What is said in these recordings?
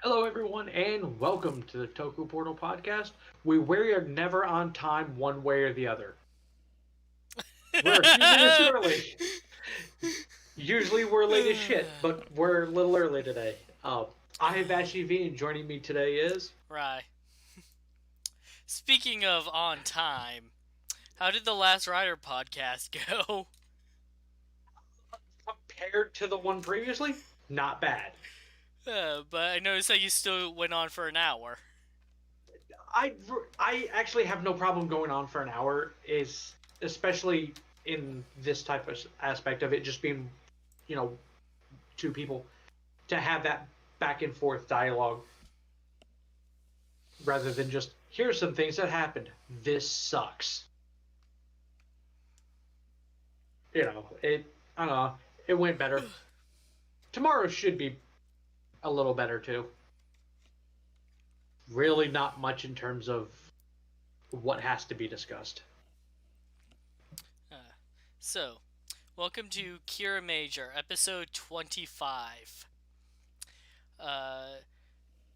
Hello, everyone, and welcome to the Toku Portal podcast. We are never on time, one way or the other. We're a few minutes early. Usually, we're late as shit, but we're a little early today. I have Ashley V, and joining me today is Right. Speaking of on time, how did the Last Rider podcast go? compared to the one previously, not bad. But I noticed that you still went on for an hour. I I actually have no problem going on for an hour. Is especially in this type of aspect of it, just being, you know, two people to have that back and forth dialogue rather than just here's some things that happened. This sucks. It. I don't know. It went better. Tomorrow should be a little better too. Really, not much in terms of what has to be discussed. Uh, so, welcome to Kiramager, episode 25. Uh,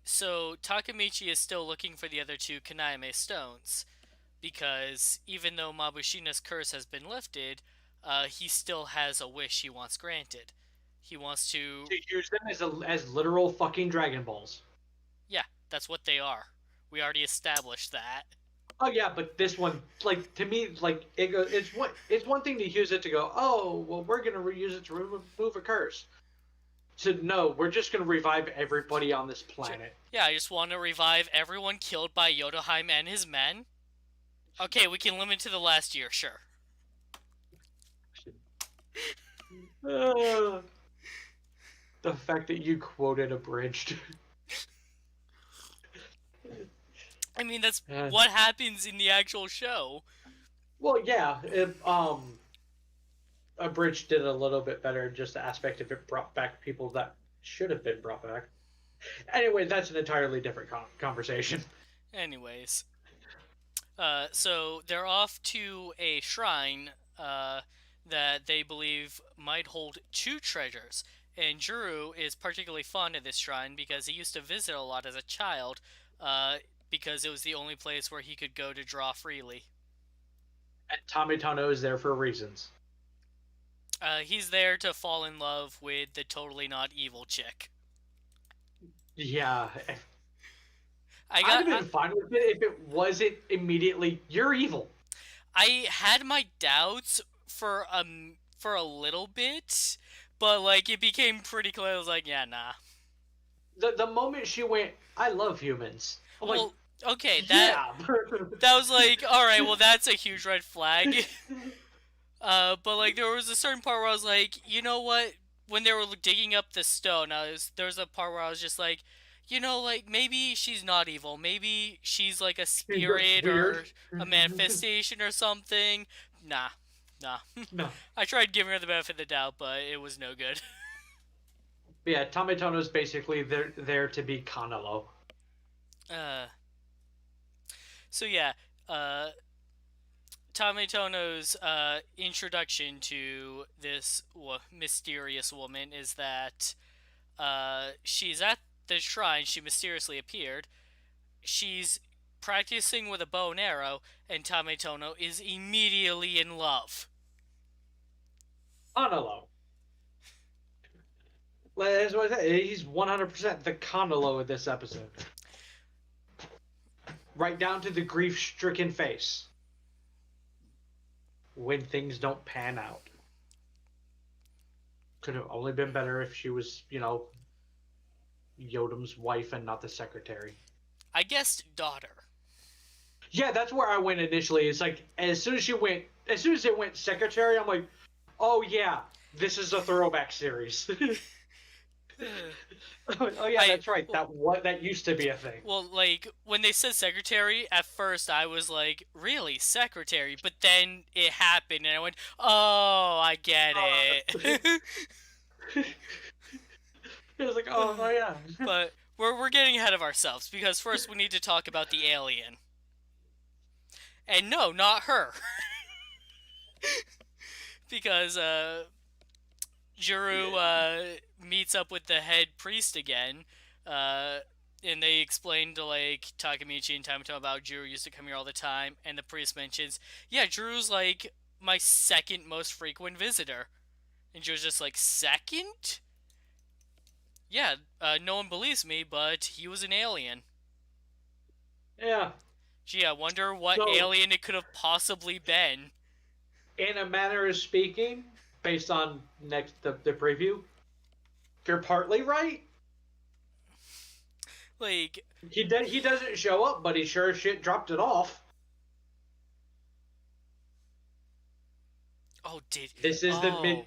so, Takamichi is still looking for the other two Kanayame stones, because even though Mabushina's curse has been lifted, he still has a wish he wants granted. He wants to. To use them as literal fucking Dragon Balls. Yeah, that's what they are. We already established that. Oh yeah, but this one, like to me, like it's one thing to use it to go, oh well, we're gonna reuse it to remove a curse. So no, we're just gonna revive everybody on this planet. Yeah, I just want to revive everyone killed by Yodoheim and his men. Okay, we can limit to the last year, sure. Uh, the fact that you quoted abridged. I mean, that's Uh, what happens in the actual show. well, yeah, abridged did a little bit better. Just the aspect of it brought back people that should have been brought back. Anyway, that's an entirely different conversation. Anyways, so they're off to a shrine that they believe might hold two treasures. And Juru is particularly fond of this shrine because he used to visit a lot as a child, uh, because it was the only place where he could go to draw freely. And Tommy Tono is there for reasons. He's there to fall in love with the totally not evil chick. Yeah, I I'd got. have been fine with it if it wasn't immediately you're evil. I had my doubts for a little bit, but like it became pretty clear. I was like, yeah, nah. The moment she went, I love humans. I'm like, Well, okay, that yeah. that was like, all right, well, that's a huge red flag. But like there was a certain part where I was like, you know what? When they were digging up the stone, there was a part where I was just like, like maybe she's not evil. Maybe she's like a She's just spirit weird. or a manifestation or something. Nah, nah. No. I tried giving her the benefit of the doubt, but it was no good. Yeah, Tommy Tono's basically there to be Kanalo. Uh, so yeah, uh, Tametono's introduction to this mysterious woman is that she's at the shrine. She mysteriously appeared. She's practicing with a bow and arrow, and Tametono is immediately in love. Kanalo. That's what I said. He's 100% the Kanalo of this episode. Right down to the grief-stricken face. When things don't pan out. Could have only been better if she was, Yodom's wife and not the secretary. I guessed daughter. Yeah, that's where I went initially. It's like as soon as it went secretary, I'm like, oh yeah, this is a throwback series. Oh yeah, that's right. That used to be a thing. Well, like when they said secretary, at first I was like, "Really, secretary?" But then it happened, and I went, "Oh, I get Uh, it." it was like, oh yeah. But we're getting ahead of ourselves because first we need to talk about the alien. And no, not her. Because Juru meets up with the head priest again, and they explained to like Takamichi and Tamatomo about Jiro used to come here all the time, and the priest mentions, yeah, Jiro's like my second most frequent visitor, and Jiro's just like, second? Yeah, no one believes me, but he was an alien. Yeah. Gee, I wonder what So, alien it could have possibly been. in a manner of speaking, based on the preview, you're partly right. Like, He doesn't show up, but he sure as shit dropped it off. oh, did This is the oh mid.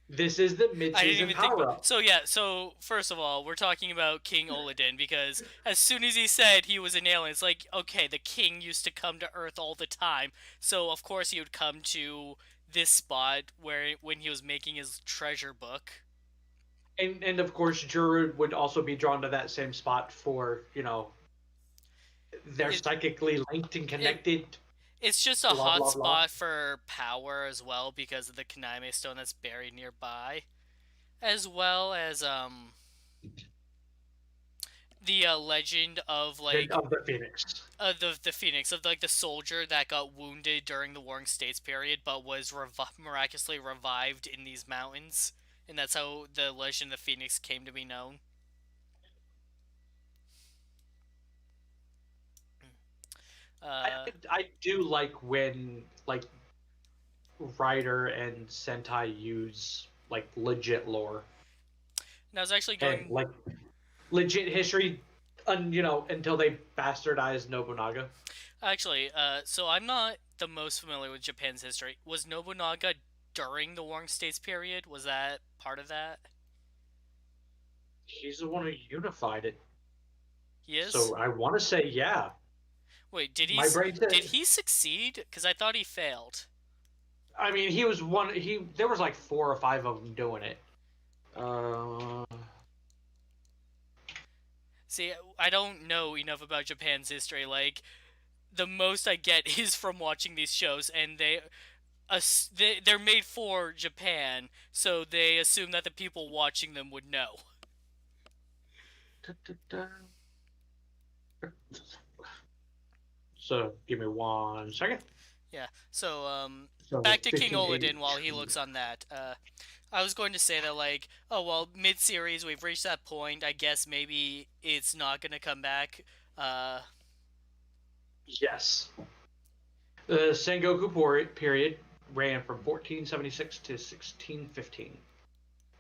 This is the I didn't mid-season even think about. power up. So yeah, so first of all, we're talking about King Oladin because as soon as he said he was an alien, it's like, okay, the king used to come to Earth all the time, so of course he would come to this spot where when he was making his treasure book. And of course, Juru would also be drawn to that same spot for they're It psychically linked and it connected. it's just a Blah hot blah blah. spot for power as well because of the Kaname stone that's buried nearby, as well as the legend of like Of the Phoenix. the phoenix of like the soldier that got wounded during the Warring States period, but was miraculously revived in these mountains, and that's how the legend of the phoenix came to be known. I Uh, I do like when like writer and Sentai use like legit lore and I was actually and going like legit history, until they bastardize Nobunaga. so I'm not the most familiar with Japan's history. Was Nobunaga during the Warring States period? Was that part of that? He's the one who unified it, He is. so I want to say yeah. Wait, My brain did said. he succeed? Because I thought he failed. I mean, he was one. He there was like 4 or 5 of them doing it. Uh, See, I don't know enough about Japan's history. Like, the most I get is from watching these shows, and they're made for Japan, so they assume that the people watching them would know. da, da, da. So give me 1 second. Yeah. So So back to King 1580. Oladin while he looks on that. I was going to say that like, oh well, mid-series we've reached that point. I guess maybe it's not gonna come back. Uh, Yes. The Sengoku period ran from 1476 to 1615.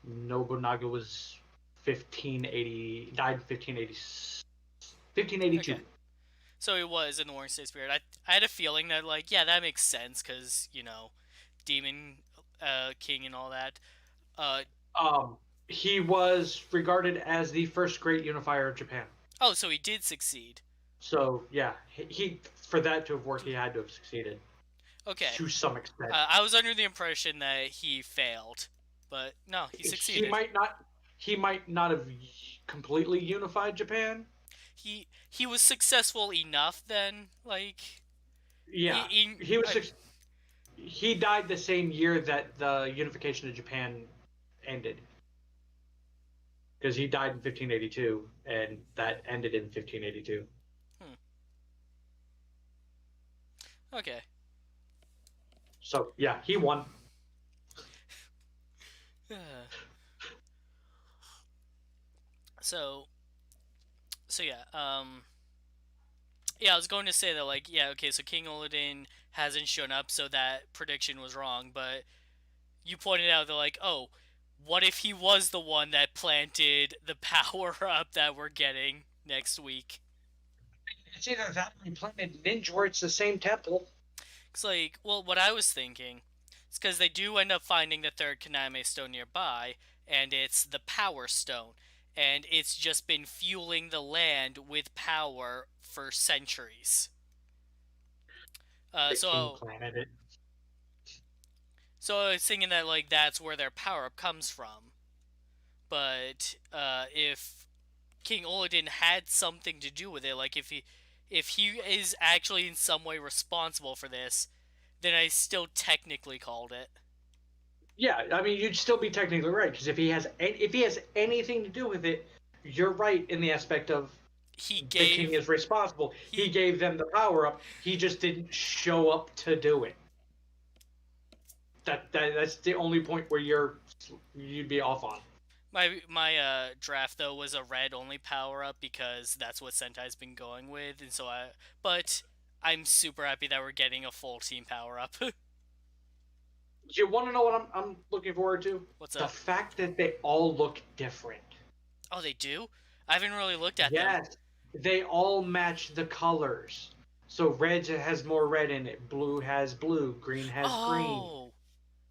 Nobunaga was 1580, died in 1580, 1582. okay. So it was in the Warring States period. I had a feeling that like, yeah, that makes sense because Demon King and all that. Uh, Um, he was regarded as the first great unifier of Japan. oh, so he did succeed. So yeah, he for that to have worked, he had to have succeeded Okay. to some extent. I was under the impression that he failed, but no, he He succeeded. might not. He might not have completely unified Japan. He was successful enough then, like Yeah, he was. He died the same year that the unification of Japan ended, because he died in 1582, and that ended in 1582. hmm, okay. So yeah, he won. so so yeah, yeah, I was going to say that like, yeah, okay, so King Oladin hasn't shown up, so that prediction was wrong, but you pointed out that like, oh, what if he was the one that planted the power up that we're getting next week? It's either that or he planted Ninja, where it's the same temple. It's like, well, what I was thinking is because they do end up finding the third Kaname stone nearby, and it's the Power Stone, and it's just been fueling the land with power for centuries. Uh, The king so, planted it. so I was thinking that like that's where their power up comes from. But if King Oladin had something to do with it, like if he is actually in some way responsible for this, then I still technically called it. Yeah, I mean, you'd still be technically right, because if he has anything to do with it, you're right in the aspect of he The king gave is responsible. He he gave them the power up. He just didn't show up to do it. That's the only point where you'd be off on. my draft though was a red only power up because that's what Sentai's been going with, and so I but I'm super happy that we're getting a full team power up. You want to know what I'm looking forward to? What's The up? fact that they all look different. Oh, they do? I haven't really looked at them. Yes, they all match the colors. So red has more red in it, blue has blue, green has green. Oh,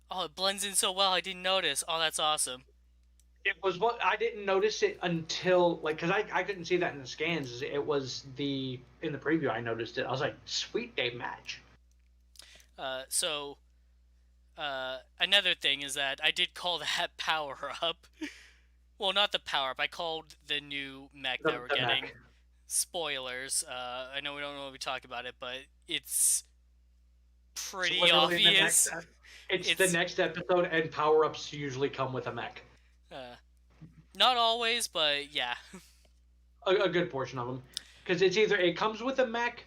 oh, it blends in so well. I didn't notice. Oh, that's awesome. It was what I didn't notice it until like because I couldn't see that in the scans. It was the in the preview I noticed it. I was like, sweet, they match. So another thing is that I did call that power up. Well, not the power up. I called the new mech that we're The getting. mech. Spoilers. I know we don't really talk about it, but it's It's pretty literally the obvious. it's the It's next episode, and power ups usually come with a mech. uh, not always, but yeah. A good portion of them, because it's either it comes with a mech,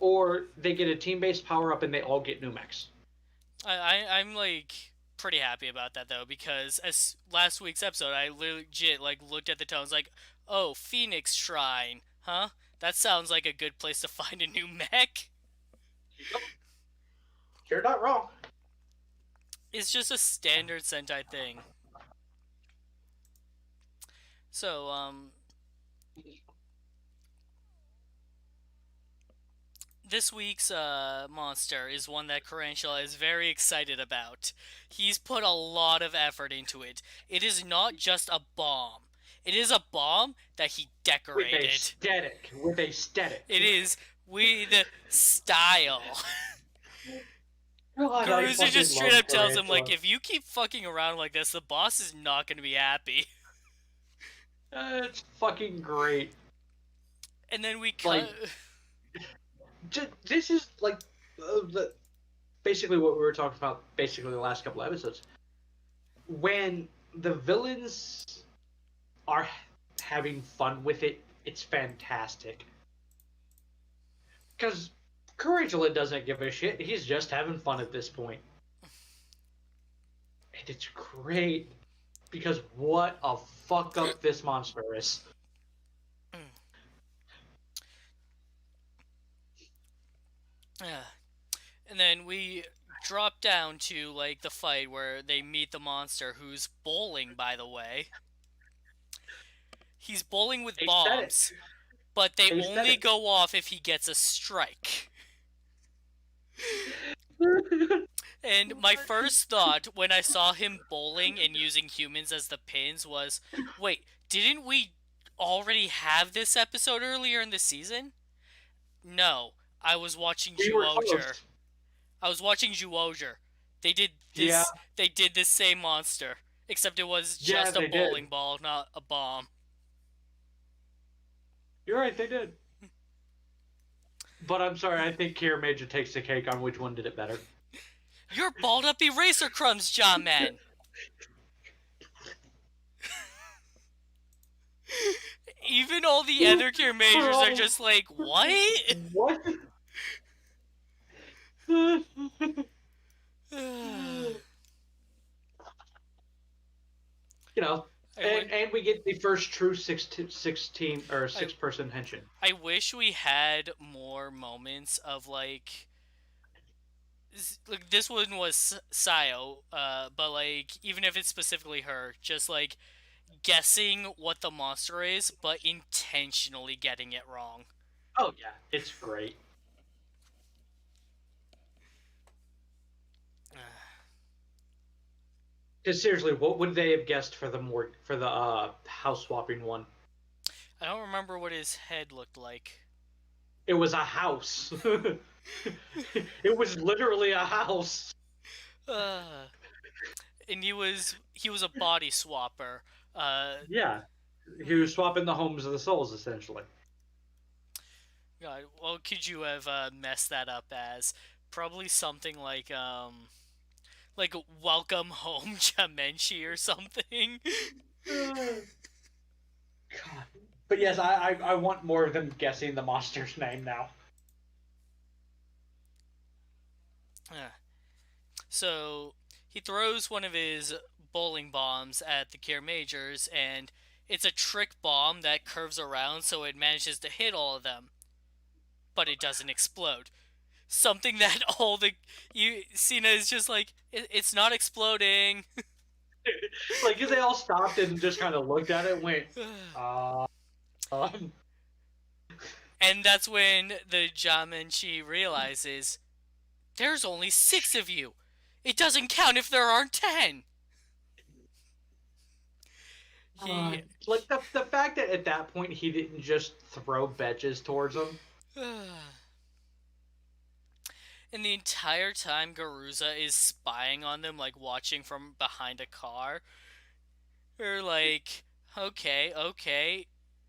or they get a team based power up and they all get new mechs. I'm like pretty happy about that though because as last week's episode, I legit like looked at the tones like, oh, Phoenix Shrine, huh? That sounds like a good place to find a new mech. Yep. You're not wrong. It's just a standard Sentai thing. So, this week's monster is one that Carantula is very excited about. He's put a lot of effort into it. It is not just a bomb. It is a bomb that he decorated. With aesthetic. It is with style. God, I Garuza just fucking straight love up tells him, like, Tarantula. if you keep fucking around like this, the boss is not going to be happy. It's fucking great. And then we cut. Like, this is like basically what we were talking about basically the last couple episodes. When the villains are having fun with it, it's fantastic. Because Curricula doesn't give a shit. He's just having fun at this point. And it's great. Because what a fuck up this monster is. And then we drop down to like the fight where they meet the monster who's bowling, by the way. He's bowling with Aesthetic. bombs, but they only Aesthetic. go off if he gets a strike. And my first thought when I saw him bowling and using humans as the pins was, wait, didn't we already have this episode earlier in the season? No, I was watching We were Juoger. close. I was watching Juoger. They did this. Yeah. They did this same monster, except it was Yeah, just a they bowling did. ball, not a bomb. You're right, they did. But I'm sorry, I think Kiramager takes the cake on which one did it better. You're balled up eraser crumbs, John Man. Even all the other Kiramagers are just like, what? What? You know, and we get the first true six team or six person henshin. I wish we had more moments of like this one was Sayo, but like even if it's specifically her, just like guessing what the monster is, but intentionally getting it wrong. Oh yeah, it's great. Because seriously, what would they have guessed for the house swapping one? I don't remember what his head looked like. It was a house. It was literally a house. And he was a body swapper. Yeah, he was swapping the homes of the souls essentially. God, what could you have messed that up as? Probably something like Welcome Home Jamenchi or something. God. But yes, I want more of them guessing the monster's name now. So he throws one of his bowling bombs at the Kiramagers, and it's a trick bomb that curves around so it manages to hit all of them, but it doesn't explode. Something that all the Cena is just like, it's not exploding. Like, they all stopped and just kind of looked at it and went, uh, um. And that's when the Jamenchi realizes there's only 6 of you. It doesn't count if there aren't 10. Like, the fact that at that point he didn't just throw betches towards them. And the entire time Garuza is spying on them, like watching from behind a car. They're like, okay,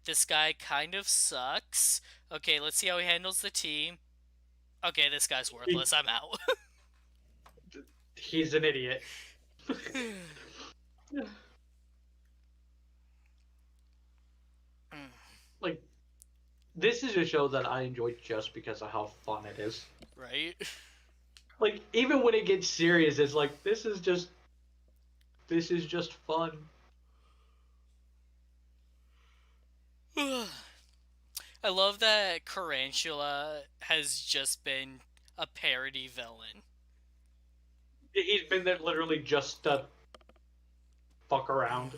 this guy kind of sucks. Okay, let's see how he handles the team. Okay, this guy's worthless. I'm out. He's an idiot. Like, this is a show that I enjoy just because of how fun it is. Right? Like, even when it gets serious, it's like, this is just fun. I love that Tarantula has just been a parody villain. He's been there literally just to fuck around.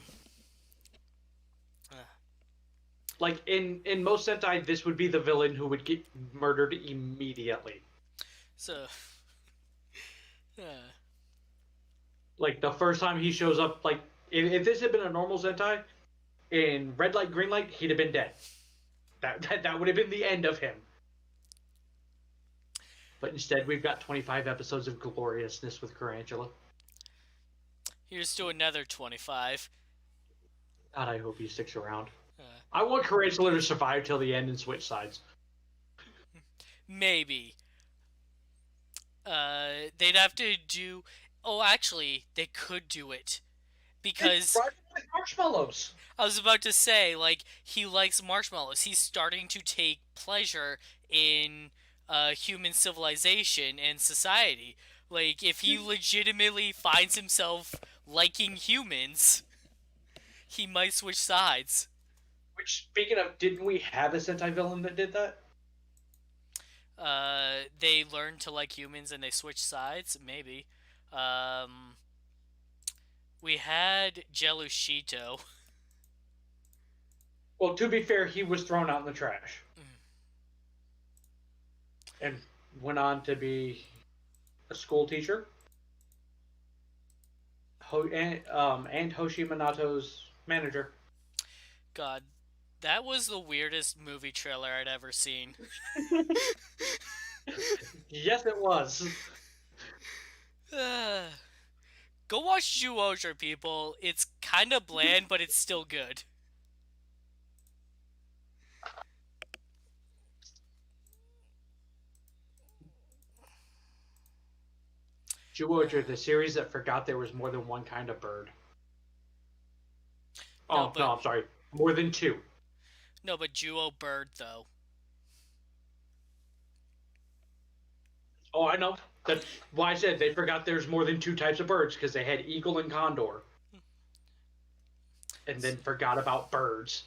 Like, in most Sentai, this would be the villain who would get murdered immediately. So, like, the first time he shows up, like, if this had been a normal Sentai, in red light, green light, he'd have been dead. That would have been the end of him. But instead, we've got 25 episodes of gloriousness with Tarantula. Here's to another 25. God, I hope he sticks around. I want Tarantula to survive till the end and switch sides. Maybe. They'd have to do... Oh, actually, they could do it. Because... Like marshmallows. I was about to say, like, he likes marshmallows. He's starting to take pleasure in human civilization and society. Like, if he legitimately finds himself liking humans, he might switch sides. Which, speaking of, didn't we have a Sentai villain that did that? They learn to like humans and they switch sides? Maybe. We had Jelushito. Well, to be fair, he was thrown out in the trash. And went on to be a school teacher. And Hoshi Minato's manager. God, that was the weirdest movie trailer I'd ever seen. Yes, it was. Go watch Zyuohger, people. It's kind of bland, but it's still good. Zyuohger, the series that forgot there was more than one kind of bird. No, I'm sorry. More than 2. No, but Zyuoh Bird, though. Oh, I know. That's why I said they forgot there's more than 2 types of birds, because they had eagle and condor. And then forgot about birds.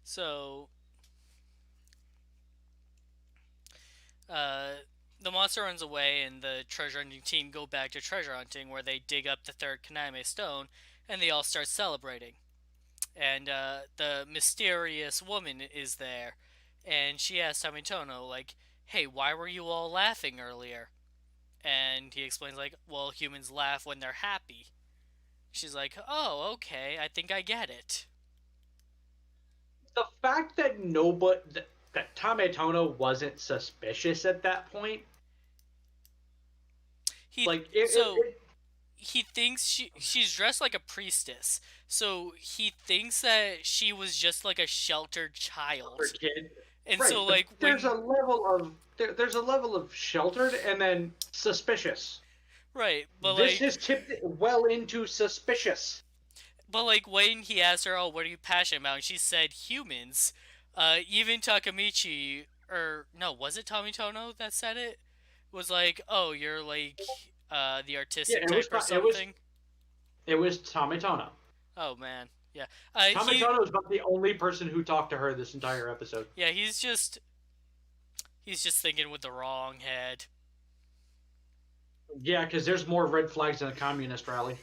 So, the monster runs away, and the treasure hunting team go back to treasure hunting, where they dig up the 3rd Kaname stone, and they all start celebrating. And the mysterious woman is there, and she asks Tamitono, like, hey, why were you all laughing earlier? And he explains, like, well, humans laugh when they're happy. She's like, oh, okay, I think I get it. The fact that that Tamitono wasn't suspicious at that point. He thinks she's dressed like a priestess, so he thinks that she was just like a sheltered child. Kid. And right, so, like, there's a level of sheltered and then suspicious. Right, but this has tipped it well into suspicious. But like when he asked her, "Oh, what are you passionate about?" and she said humans, Even Takamichi, or no, was it Tomitono that said it? Was like, oh, you're like the Yeah, artistic type or something. it was Tomitono. Oh man, yeah. Tomitono is about the only person who talked to her this entire episode. Yeah, he's just thinking with the wrong head. Yeah, because there's more red flags than a communist rally.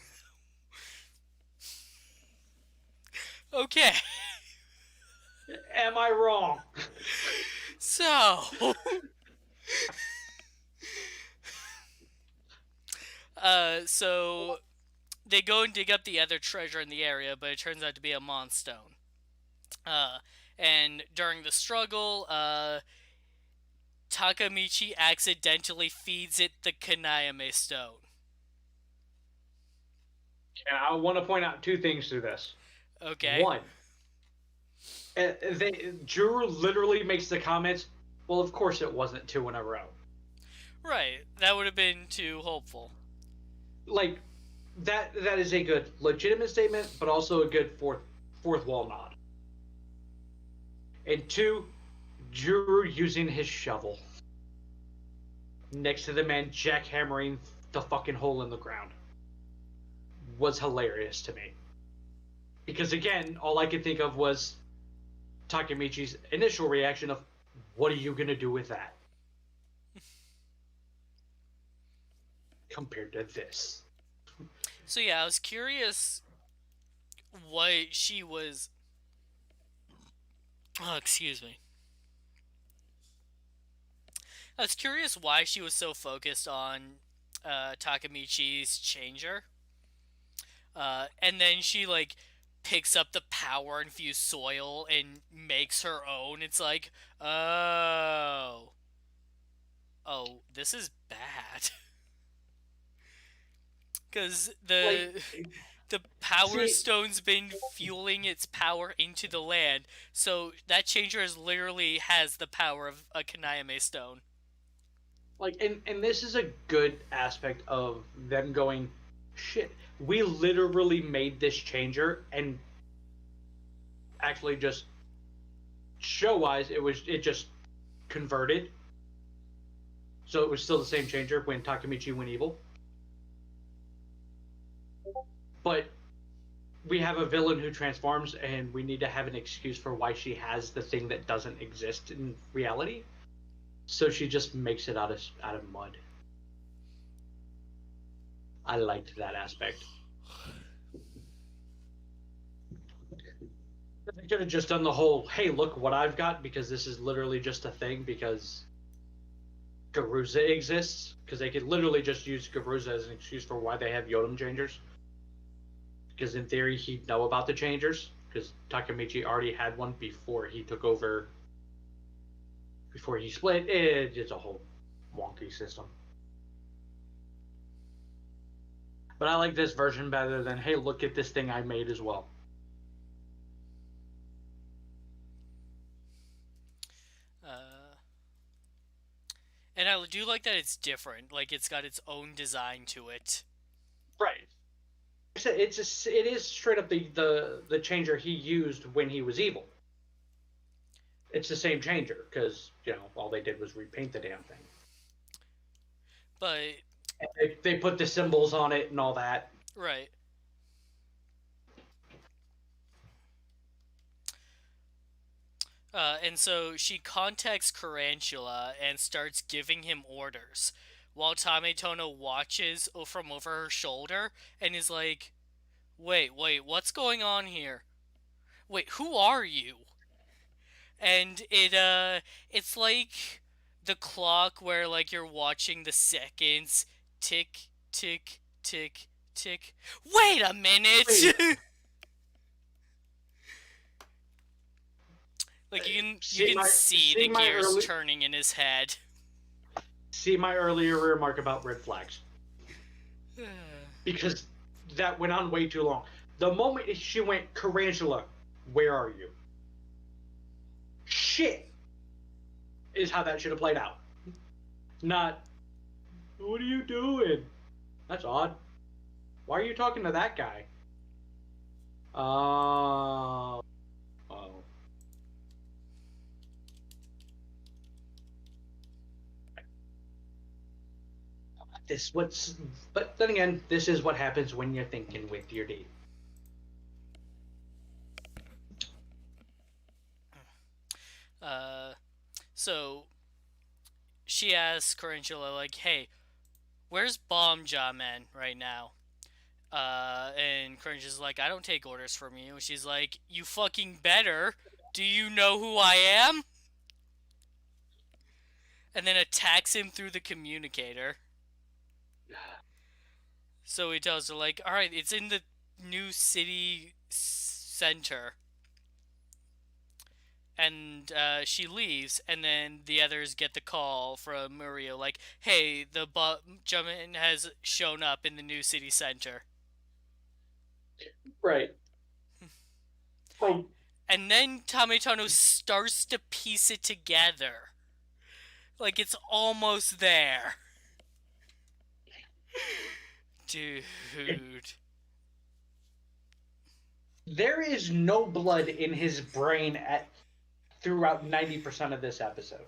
Okay. Am I wrong? So, so they go and dig up the other treasure in the area, but it turns out to be a Monstone. Uh, and during the struggle, Takamichi accidentally feeds it the Kanayame stone. And I want to point out two things through this. Okay. One, Drew literally makes the comments, well, of course it wasn't two in a row. Right. That would have been too hopeful. Like, that is a good legitimate statement, but also a good fourth wall nod. And two, Drew using his shovel next to the man jackhammering the fucking hole in the ground was hilarious to me. Because again, all I could think of was Takamichi's initial reaction of, what are you going to do with that? Compared to this. So yeah, I was curious what she was... Oh, excuse me. I was curious why she was so focused on Takamichi's changer. And then she, like, picks up the power-infused soil and makes her own. It's like, oh... Oh, this is bad. Because the power stone's been fueling its power into the land, so that changer literally has the power of a Kanayame stone. Like, and this is a good aspect of them going, shit, we literally made this changer, and actually just show-wise, it just converted. So it was still the same changer when Takamichi went evil. But we have a villain who transforms, and we need to have an excuse for why she has the thing that doesn't exist in reality. So she just makes it out of mud. I liked that aspect. They could have just done the whole, hey, look what I've got, because this is literally just a thing, because Garuza exists. Because they could literally just use Garuza as an excuse for why they have Yodam changers. Because in theory, he'd know about the changers, because Takamichi already had one before he took over. Before he split, it's a whole wonky system. But I like this version better than, hey, look at this thing I made as well. And I do like that it's different. Like, it's got its own design to it. Right. It is straight up the changer he used when he was evil. It's the same changer, because, all they did was repaint the damn thing. But... And they put the symbols on it and all that. Right. And so she contacts Carantula and starts giving him orders, while Tometono watches from over her shoulder and is like, wait, what's going on here? Wait, who are you? And it's like the clock where, like, you're watching the seconds tick, tick, tick, tick. Wait a minute! Wait. Like, you can see the gears turning in his head. See my earlier remark about red flags. Because that went on way too long. The moment she went, Carantula, where are you? Shit! Is how that should have played out. Not, what are you doing? That's odd. Why are you talking to that guy? this what's but then again, this is what happens when you're thinking with your D. Uh, so she asks Corintula, like, hey, where's Bomb Jaw Man right now? And Corintula's like, I don't take orders from you. She's like, you fucking better. Do you know who I am? And then attacks him through the communicator. So he tells her, like, alright, it's in the new city center. And she leaves, and then the others get the call from Maria, like, hey, the Jumpman has shown up in the new city center. Right. Oh, And then Tomitono starts to piece it together. Like, it's almost there. Dude. there is no blood in his brain at throughout 90% of this episode.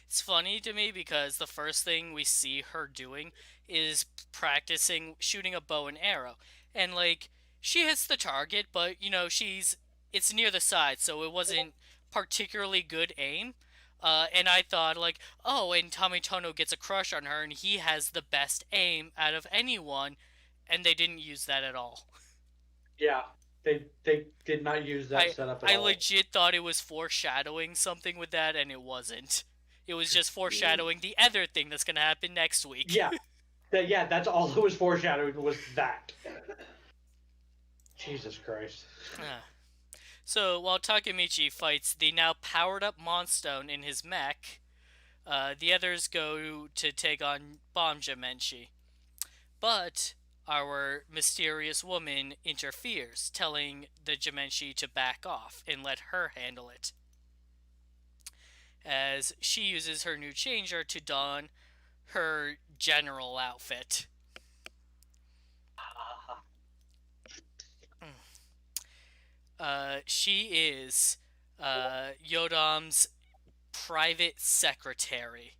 It's funny to me because the first thing we see her doing is practicing shooting a bow and arrow. And, like, she hits the target, but, it's near the side, so it wasn't particularly good aim. And I thought, like, oh, and Tomitono gets a crush on her, and he has the best aim out of anyone, and they didn't use that at all. Yeah, they did not use that setup at I all. legit thought it was foreshadowing something with that, and it wasn't. It was just foreshadowing the other thing that's gonna happen next week. Yeah, that's all it was foreshadowing was that. Jesus Christ. So while Takemichi fights the now powered-up Monstone in his mech, the others go to take on Bomb Jamenshi. But our mysterious woman interferes, telling the Jamenshi to back off and let her handle it, as she uses her new changer to don her general outfit. She is Yodam's private secretary.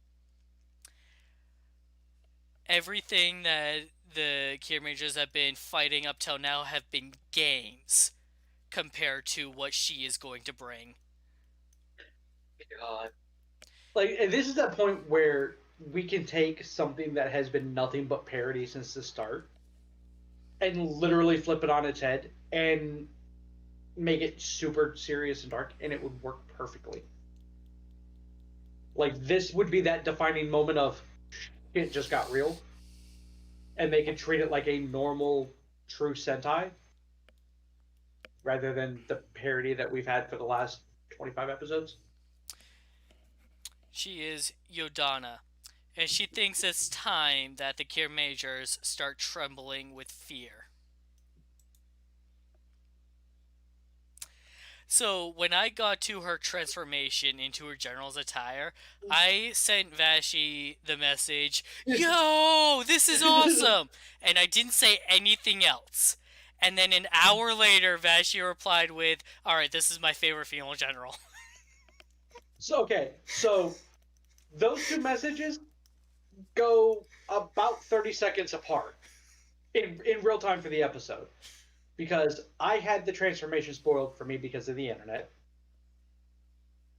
Everything that the Kiramagers have been fighting up till now have been games compared to what she is going to bring. God. Like, and this is that point where we can take something that has been nothing but parody since the start and literally flip it on its head and make it super serious and dark, and it would work perfectly. Like, this would be that defining moment of it just got real, and they can treat it like a normal, true Sentai rather than the parody that we've had for the last 25 episodes. She is Yodana, and she thinks it's time that the Kiramagers start trembling with fear. So when I got to her transformation into her general's attire, I sent Vashi the message, "Yo, this is awesome!" And I didn't say anything else. And then an hour later, Vashi replied with, "Alright, this is my favorite female general." So those two messages go about 30 seconds apart in real time for the episode. Because I had the transformation spoiled for me because of the internet.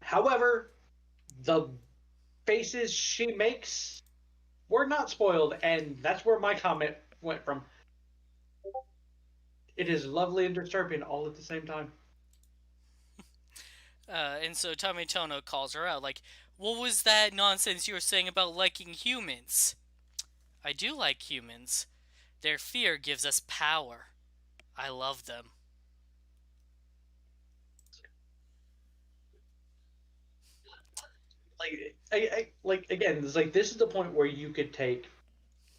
However, the faces she makes were not spoiled, and that's where my comment went from. It is lovely and disturbing all at the same time. And so Tomitono calls her out, like, what was that nonsense you were saying about liking humans? I do like humans. Their fear gives us power. I love them. Like again, it's like this is the point where you could take,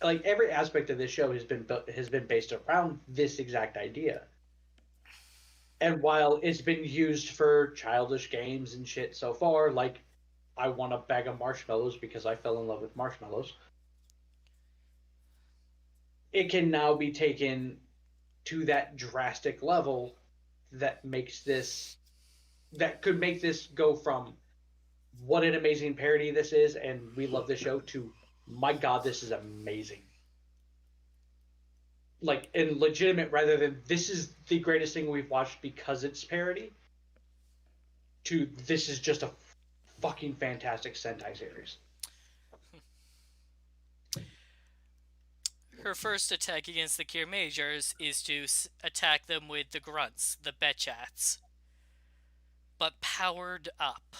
like, every aspect of this show has been based around this exact idea. And while it's been used for childish games and shit so far, like, I want a bag of marshmallows because I fell in love with marshmallows, it can now be taken to that drastic level that could make this go from what an amazing parody this is and we love the show to my God, this is amazing. Like, and legitimate rather than this is the greatest thing we've watched because it's parody, to this is just a fucking fantastic Sentai series. Her first attack against the Kiramagers is to attack them with the grunts, the Betchats, but powered up.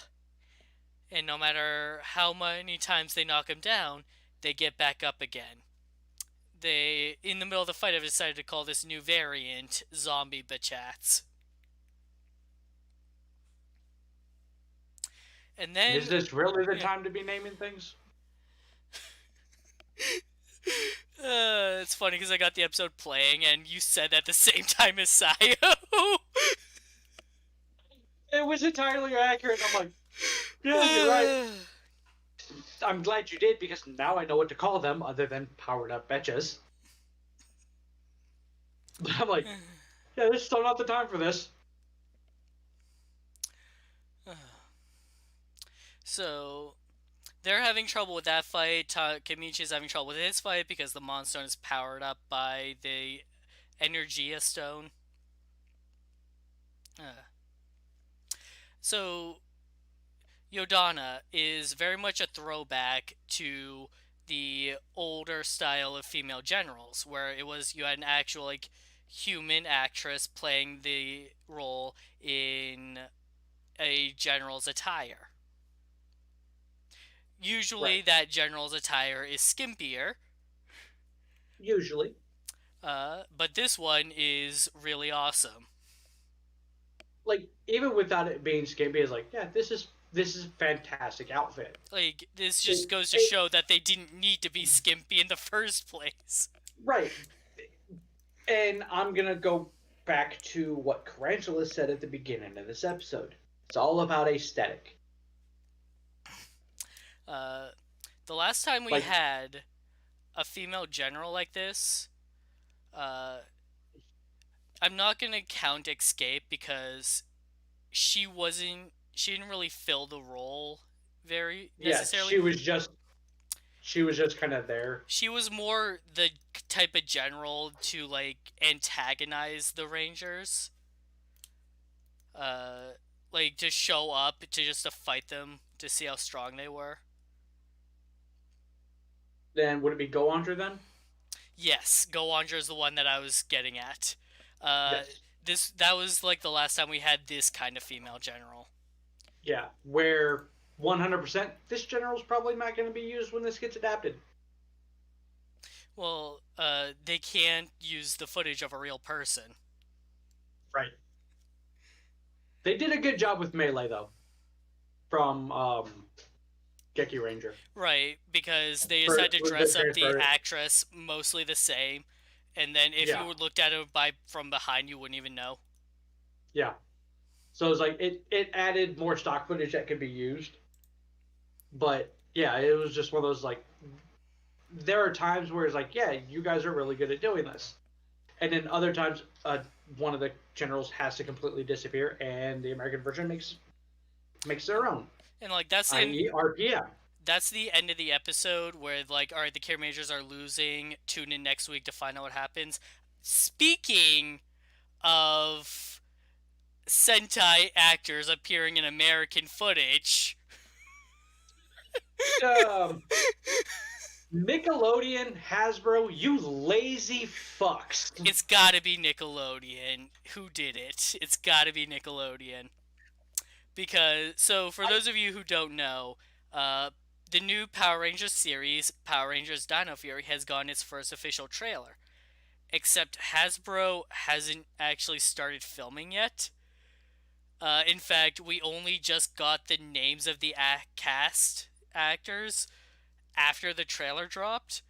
And no matter how many times they knock him down, they get back up again. They, in the middle of the fight, have decided to call this new variant Zombie Betchats. And then... Is this really the time to be naming things? It's funny because I got the episode playing and you said at the same time as Sayo. It was entirely accurate. I'm like, yeah, you're right. I'm glad you did because now I know what to call them other than powered up betches. But I'm like, yeah, there's still not the time for this. So, they're having trouble with that fight. Takemichi's having trouble with his fight because the Monstone is powered up by the Energia Stone. So, Yodana is very much a throwback to the older style of female generals, where it was you had an actual like human actress playing the role in a general's attire. Usually, Right. that general's attire is skimpier. Usually. But this one is really awesome. Like, even without it being skimpy, it's like, yeah, this is a fantastic outfit. Like, this just goes to show that they didn't need to be skimpy in the first place. Right. And I'm gonna go back to what Carantula said at the beginning of this episode. It's all about aesthetic. The last time we had a female general like this, I'm not gonna count Escape because she didn't really fill the role very necessarily. Yeah, she was just kind of there. She was more the type of general to like antagonize the Rangers. Like to show up to fight them to see how strong they were. Then would it be Go Under then? Yes, Go Anja is the one that I was getting at. Yes. That was like the last time we had this kind of female general. Yeah, where 100% this general's probably not going to be used when this gets adapted. Well, they can't use the footage of a real person. Right. They did a good job with Melee though, from Geki Ranger. Right, because they just had to dress up the actress mostly the same, and then if you looked at it from behind, you wouldn't even know. Yeah. So it's like it added more stock footage that could be used. But yeah, it was just one of those like there are times where it's like, yeah, you guys are really good at doing this. And then other times one of the generals has to completely disappear and the American version makes their own. And like that's i.e. RPM. That's the end of the episode where like, all right, the Kiramagers are losing. Tune in next week to find out what happens. Speaking of Sentai actors appearing in American footage. Nickelodeon, Hasbro, you lazy fucks. It's gotta be Nickelodeon. Who did it? It's gotta be Nickelodeon. Because, so for those of you who don't know, the new Power Rangers series, Power Rangers Dino Fury, has gotten its first official trailer. Except Hasbro hasn't actually started filming yet. In fact, we only just got the names of the cast actors after the trailer dropped.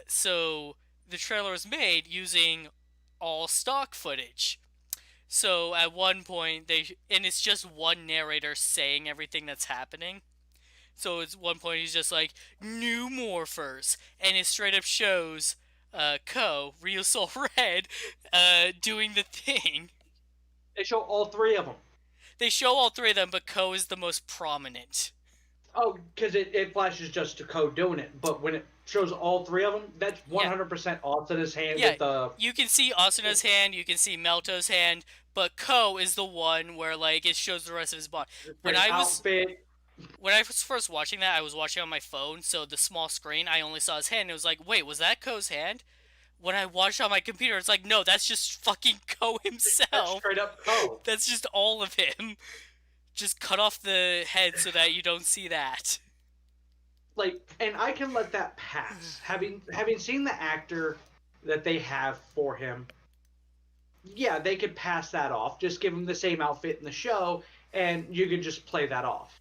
So the trailer was made using all stock footage. So at one point, and it's just one narrator saying everything that's happening. So at one point he's just like, new morphers, and it straight up shows Ko, Real Soul Red, doing the thing. They show all three of them. They show all three of them, but Ko is the most prominent. Oh, because it flashes just to code doing it, but when it shows all three of them, that's Yeah, 100% Asuna's hand yeah. with the You can see Asuna's hand, you can see Melto's hand, but Ko is the one where like it shows the rest of his body. When freaking I was outfit. when I was first watching that, I was watching on my phone, so the small screen, I only saw his hand. And it was like, wait, was that Ko's hand? When I watched on my computer, it's like, no, that's just fucking Ko That's himself. straight up code. That's just all of him. Just cut off the head so that you don't see that. Like, and I can let that pass. Having seen the actor that they have for him, yeah, they could pass that off. Just give him the same outfit in the show, and you could just play that off.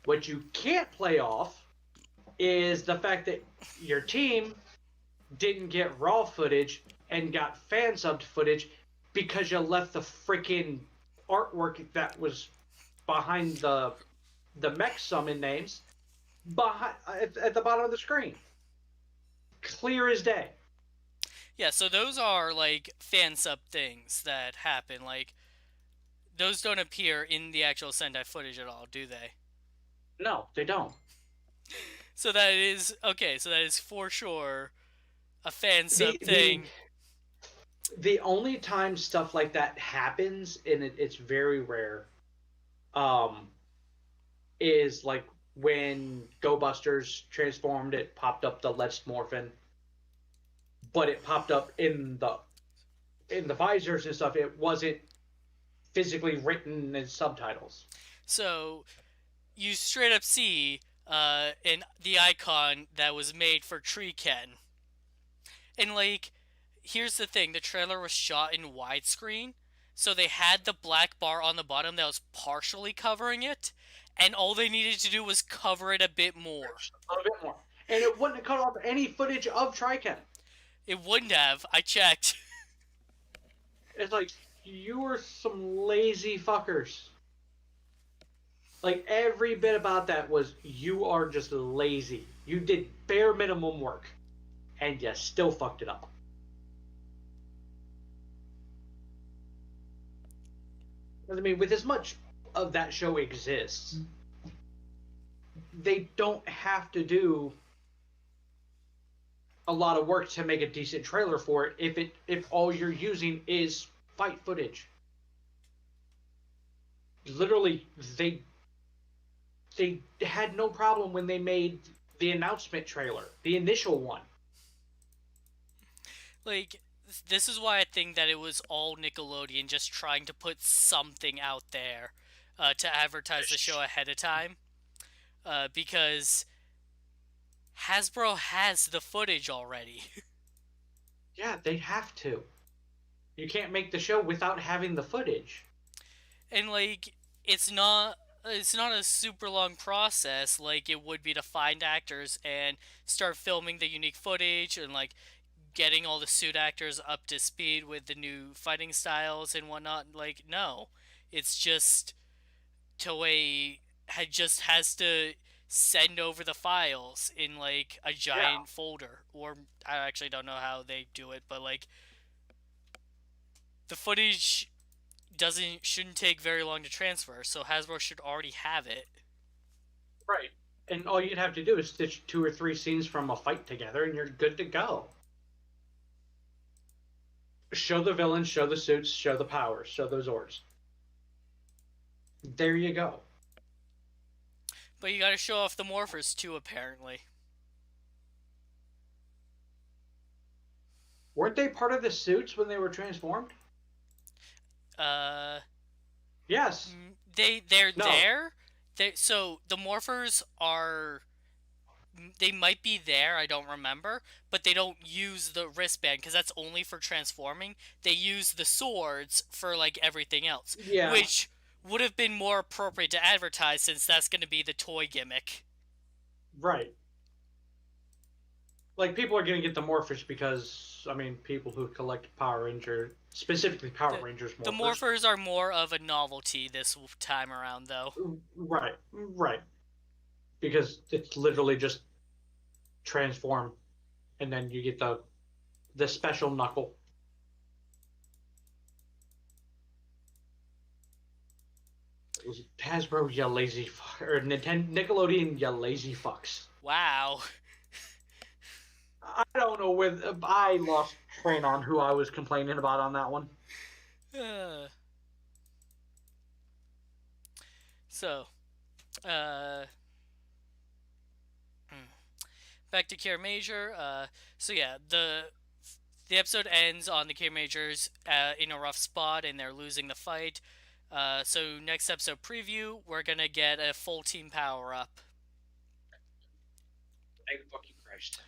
What you can't play off is the fact that your team didn't get raw footage and got fan subbed footage because you left the freaking artwork that was behind the mech summon names behind at the bottom of the screen, clear as day. Yeah, so those are like fan sub things that happen. Like those don't appear in the actual Sendai footage at all, do they? No, they don't. So that is okay. So that is for sure a fan sub the the thing. the only time stuff like that happens, and it's very rare, um, is like when Go Busters transformed. It popped up the Let's Morphin, but it popped up in the visors and stuff. It wasn't physically written in subtitles. So you straight up see in the icon that was made for Tree Ken. And like, here's the thing: the trailer was shot in widescreen, so they had the black bar on the bottom that was partially covering it, and all they needed to do was cover it a bit more. Just a little bit more. And it wouldn't have cut off any footage of Triken. It wouldn't have. I checked. It's like, you were some lazy fuckers. Like, every bit about that was, you are just lazy. You did bare minimum work, and you still fucked it up. I mean, with as much of that show exists, they don't have to do a lot of work to make a decent trailer for it if all you're using is fight footage. Literally, they had no problem when they made the announcement trailer, the initial one. Like, this is why I think that it was all Nickelodeon just trying to put something out there to advertise the show ahead of time. Because Hasbro has the footage already. Yeah, they have to. You can't make the show without having the footage. And like, it's not a super long process like it would be to find actors and start filming the unique footage and like getting all the suit actors up to speed with the new fighting styles and whatnot. Like, no, it's just Toei has to send over the files in like a Yeah, giant folder, or I actually don't know how they do it, but like the footage doesn't shouldn't take very long to transfer, so Hasbro should already have it. right. And all you'd have to do is stitch 2 or 3 scenes from a fight together, and you're good to go. Show the villains, show the suits, show the powers, show those Zords. There you go. But you gotta show off the morphers too, apparently. Weren't they part of the suits when they were transformed? Uh, Yes. they're No. there. So the morphers are. They might be there. I don't remember, but they don't use the wristband because that's only for transforming. They use the swords for like everything else, Yeah. which would have been more appropriate to advertise since that's going to be the toy gimmick. Right. Like, people are going to get the Morphers because, I mean, people who collect Power Ranger, specifically Power Rangers Morphers. The morphers are more of a novelty this time around, though. Right. Right. Because it's literally just transform, and then you get the special knuckle. Hasbro, you lazy fuck, or Nintendo, Nickelodeon, you lazy fucks. Wow. I don't know where I lost train on who I was complaining about on that one. Uh, so, uh, hmm. Back to Kiramager. So yeah, the episode ends on the Kiramagers in a rough spot, and they're losing the fight. So next episode preview, we're gonna get a full team power up. Thank fucking Christ.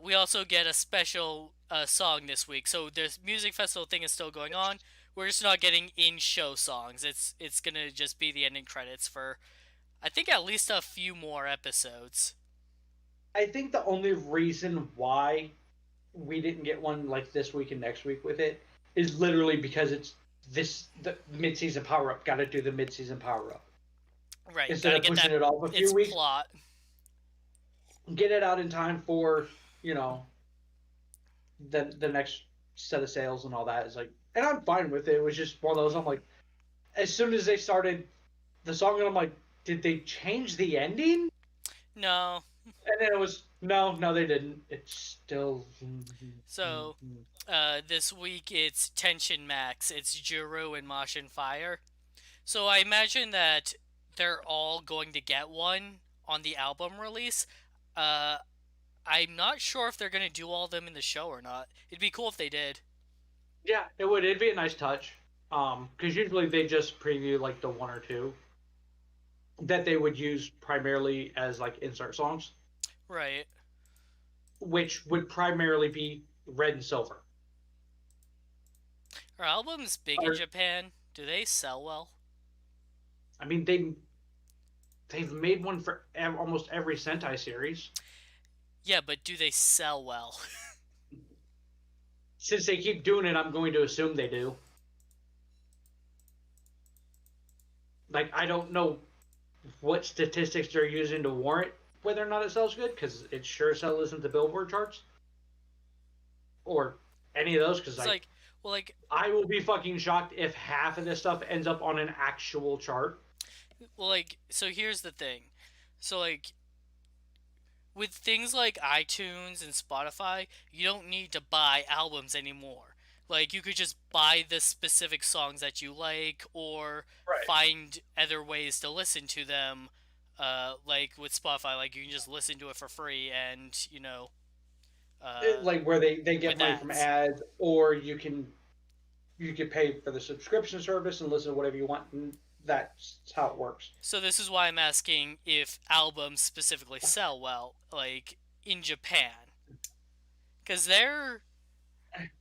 We also get a special song this week. So this music festival thing is still going on. We're just not getting in-show songs. It's gonna just be the ending credits for, I think, at least a few more episodes. I think the only reason why we didn't get one like this week and next week with it is literally because it's the mid-season power up. Got to do the mid-season power up Right, instead gotta of get pushing that. it off a few Its weeks. plot. Get it out in time for the next set of sales and all that. Is like, and I'm fine with it. It was just one of those. I'm like, as soon as they started the song, and I'm like, did they change the ending? No. And then it was no, they didn't. It's still. So, this week it's Tension Max. It's Juru and Mashin Fire. So I imagine that they're all going to get one on the album release. Uh, I'm not sure if they're going to do all of them in the show or not. It'd be cool if they did. Yeah, it would. It'd be a nice touch. Because usually they just preview like the one or two that they would use primarily as like insert songs, Right. which would primarily be red and silver. Are albums big in Japan? Do they sell well? I mean, they've made one for almost every Sentai series. Yeah, but do they sell well? Since they keep doing it, I'm going to assume they do. Like, I don't know what statistics they're using to warrant whether or not it sells good, because it sure as hell isn't the Billboard charts or any of those. Because I will be fucking shocked if half of this stuff ends up on an actual chart. So here's the thing. So with things like iTunes and Spotify, you don't need to buy albums anymore. Like, you could just buy the specific songs that you like, or find other ways to listen to them. Like with Spotify, like you can just listen to it for free, and Like where they get money ads. from ads, or you can pay for the subscription service and listen to whatever you want, and that's how it works. So this is why I'm asking if albums specifically sell well, like in Japan, because they're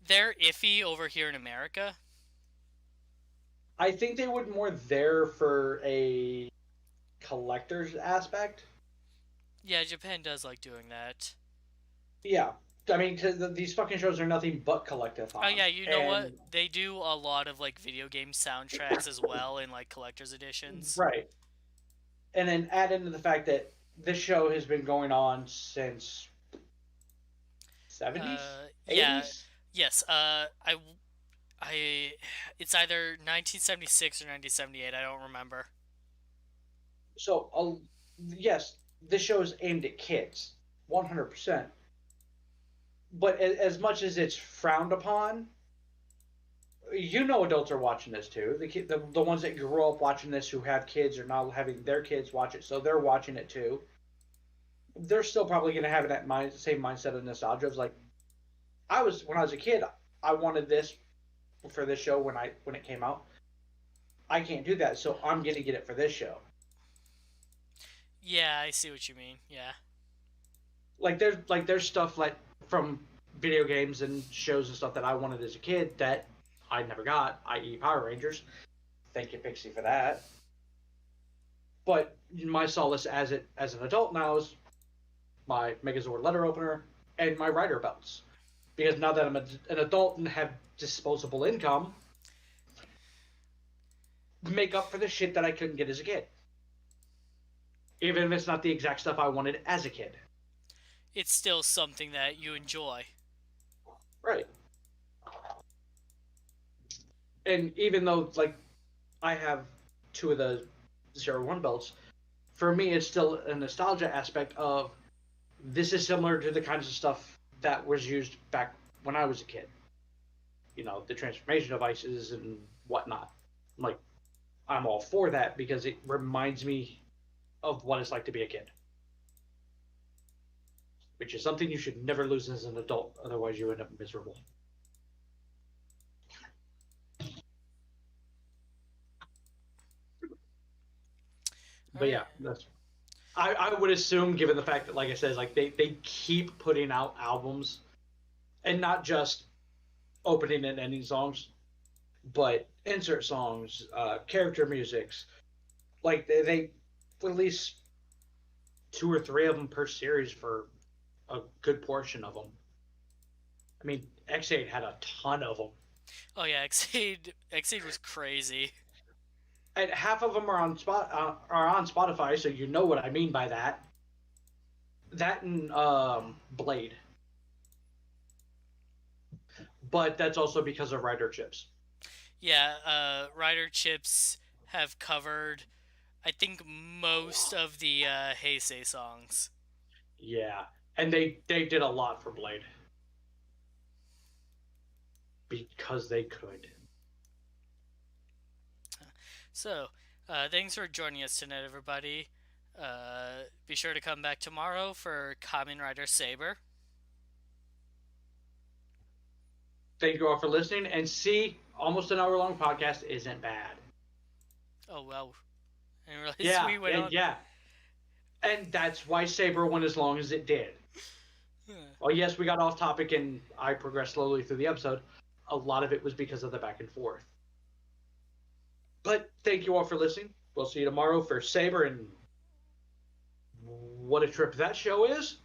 iffy over here in America. I think they would more there for a collector's aspect. Yeah, Japan does like doing that. Yeah, I mean, cause these fucking shows are nothing but collectathons. Oh yeah, you know what? They do a lot of like video game soundtracks as well in like collector's editions. Right. And then add into the fact that this show has been going on since 70s, 80s? Yeah, yes. It's either 1976 or 1978. I don't remember. So, yes, this show is aimed at kids, 100%. But as much as it's frowned upon, adults are watching this too. The ones that grew up watching this who have kids are now having their kids watch it, so they're watching it too. They're still probably going to have that same mindset of nostalgia of like, when I was a kid, I wanted this for this show when it came out. I can't do that, so I'm going to get it for this show. Yeah, I see what you mean. Yeah. There's stuff like from video games and shows and stuff that I wanted as a kid that I never got, i.e. Power Rangers. Thank you, Pixie, for that. But my solace as an adult now is my Megazord letter opener and my rider belts. Because now that I'm an adult and have disposable income, make up for the shit that I couldn't get as a kid. Even if it's not the exact stuff I wanted as a kid. It's still something that you enjoy. Right. And even though, like, I have two of the 01 belts, for me, it's still a nostalgia aspect of this is similar to the kinds of stuff that was used back when I was a kid. You know, the transformation devices and whatnot. Like, I'm all for that because it reminds me of what it's like to be a kid, which is something you should never lose as an adult. Otherwise, you end up miserable. All But right. yeah, I would assume, given the fact that, like I said, like they keep putting out albums and not just opening and ending songs, but insert songs, character musics. Like they release two or three of them per series for a good portion of them. I mean, X8 had a ton of them, Oh yeah, Xade was crazy. and half of them are on Spotify, so you know what I mean by that. That and Blade, but that's also because of writer chips. Yeah, Rider Chips have covered, I think, most of the Heisei songs. Yeah, and they did a lot for Blade because they could. So, thanks for joining us tonight, everybody. Be sure to come back tomorrow for Kamen Rider Saber. Thank you all for listening, and see, almost an hour long podcast isn't bad. Oh well, I didn't realize Yeah, we went yeah, on. yeah. And that's why Saber went as long as it did. Well, yes, we got off topic and I progressed slowly through the episode. A lot of it was because of the back and forth. But thank you all for listening. We'll see you tomorrow for Saber and what a trip that show is.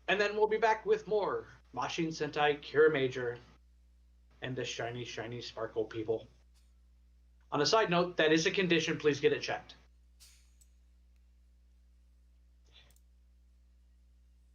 And then we'll be back with more Machine Sentai, Kiramager, and the shiny, shiny sparkle people. On a side note, that is a condition. Please get it checked.